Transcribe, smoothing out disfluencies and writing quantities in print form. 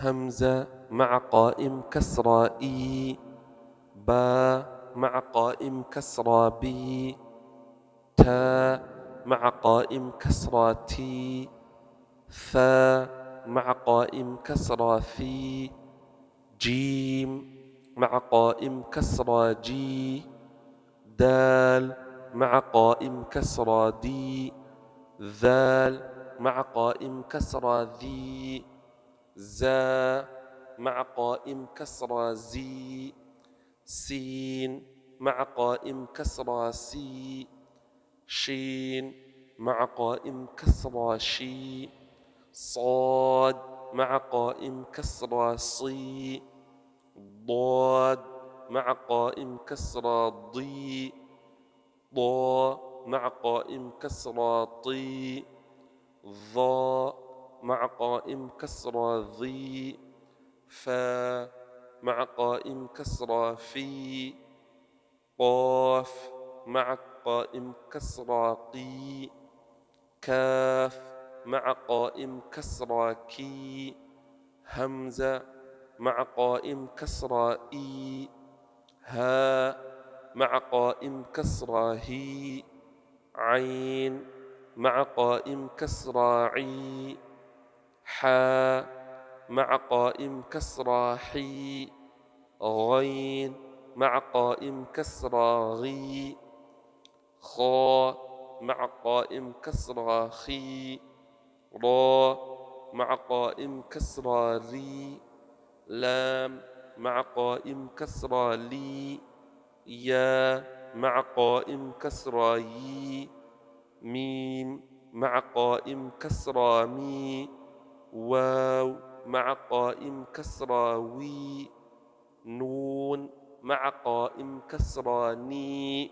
همزة مع قائم كسرة إي، با مع قائم كسرة بي، تا مع قائم كسرة تي، ثا مع قائم كسرة ثي، جيم مع قائم كسرة جي، دال مع قائم كسرة دي، ذال مع قائم كسرة ذي، زا مع قائم كسرة زي، سين مع قائم كسرة سي، شين مع قائم كسرة شي، صاد مع قائم كسرة صي، ضاد مع قائم كسرة ضي، ضا مع قائم كسرة طي، ظا مع قائم كسرة ظي، فا مع قائم كسرة في، قاف مع قائم كسرة قي، كاف مع قائم كسرة كي، همزة مع قائم كسرة إي، ها مع قائم كسرة هي، عين مع قائم كسرة عي، حا مع قائم كسرة حي، غين مع قائم كسرة غي، خا مع قائم كسرة خي، را مع قائم كسرة ري، لام مع قائم كسرة لي، يا مع قائم كسرة يي، ميم مع قائم كسرة مي، واو مع قائم كسرة وي، نون مع قائم كسرة ني.